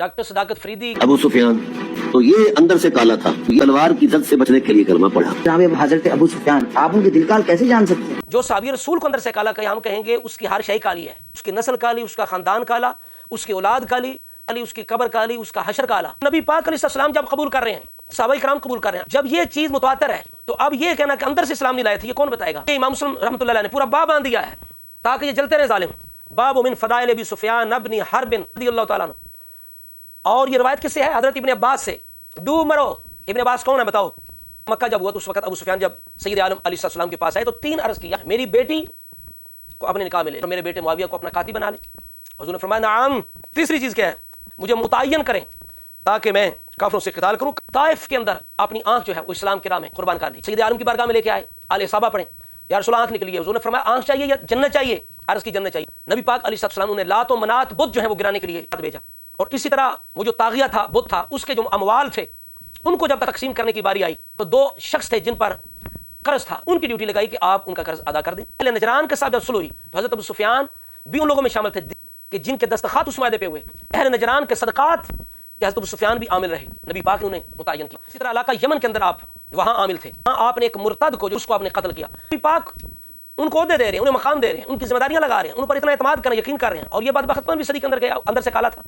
Doctor صداقت فریدی ابو سفیان تو یہ اندر سے کالا تھا، تلوار کی زد سے بچنے کے لیے کلمہ پڑھا۔ جناب حضرت ابو سفیان، آپ ان کے دل کال کیسے جان سکتے ہیں؟ جو صحابی رسول کو اندر سے کالا کہ ہم کہیں گے اس کی ہر شے کالی ہے، اس کی نسل کالی، اس کا خاندان کالا، اس کی اولاد کالی، اس کی قبر کالی، اس کا حشر کالا۔ نبی پاک علیہ السلام جب قبول کر رہے ہیں، صحابہ کرام قبول کر رہے ہیں، جب یہ چیز متواتر ہے تو اب یہ کہنا کہ اندر سے اسلام نہیں لائے تھے، یہ کون بتائے گا؟ امام مسلم رحمۃ اللہ علیہ نے پورا باب باندھ دیا ہے تاکہ یہ جلتے رہے ظالم۔ باب من فضائل ابی سفیان ابن حرب رضی اللہ تعالیٰ عنہ۔ اور یہ روایت کس سے ہے؟ حضرت ابن عباس سے۔ ڈوب مرو۔ ابن عباس کون ہے بتاؤ؟ مکہ جب ہوا تو اس وقت ابو سفیان جب سید عالم علیہ السلام کے پاس آئے تو 3 عرض کیا، میری بیٹی کو اپنے نکاح میں لے، میرے بیٹے معاویہ کو اپنا قاضی بنا لے۔ حضور نے فرمایا نعم۔ تیسری چیز کیا ہے؟ مجھے متعین کریں تاکہ میں کافروں سے قتال کروں۔ طائف کے اندر اپنی آنکھ جو ہے وہ اسلام کی راہ میں قربان کر دی۔ سید عالم کی بارگاہ میں لے کے آئے، آل صحابہ پڑھیں، یا رسول اللہ آنکھ نکلی ہے۔ حضور نے فرمایا آنکھ چاہیے یا جنت چاہیے؟ عرض کی جنت چاہیے۔ نبی پاک علیہ السلام نے لات و منات بت جو ہے وہ گرانے کے لیے بھیجا۔ اور اسی طرح وہ جو طاغیہ تھا، بت تھا، اس کے جو اموال تھے ان کو جب تقسیم کرنے کی باری آئی تو 2 شخص تھے جن پر قرض تھا، ان کی ڈیوٹی لگائی کہ آپ ان کا قرض ادا کر دیں۔ پہلے نجران کے ساتھ جب صلح ہوئی تو حضرت ابو سفیان بھی ان لوگوں میں شامل تھے کہ جن کے دستخط اس معاہدے پہ ہوئے۔ اہل نجران کے صدقات کہ حضرت ابو سفیان بھی عامل رہے، نبی پاک نے انہیں متعین کیا۔ اسی طرح علاقہ یمن کے اندر آپ وہاں عامل تھے، وہاں آپ نے ایک مرتد کو جو اس کو آپ نے قتل کیا، نبی پاک ان کو عہدے دے رہے ہیں، انہیں مقام دے رہے ہیں، ان کی ذمہ داریاں لگا رہے ہیں، ان پر اتنا اعتماد کرنا، یقین کر رہے ہیں، اور یہ بات 72ویں صدی کے اندر گیا، اندر سے کالا تھا۔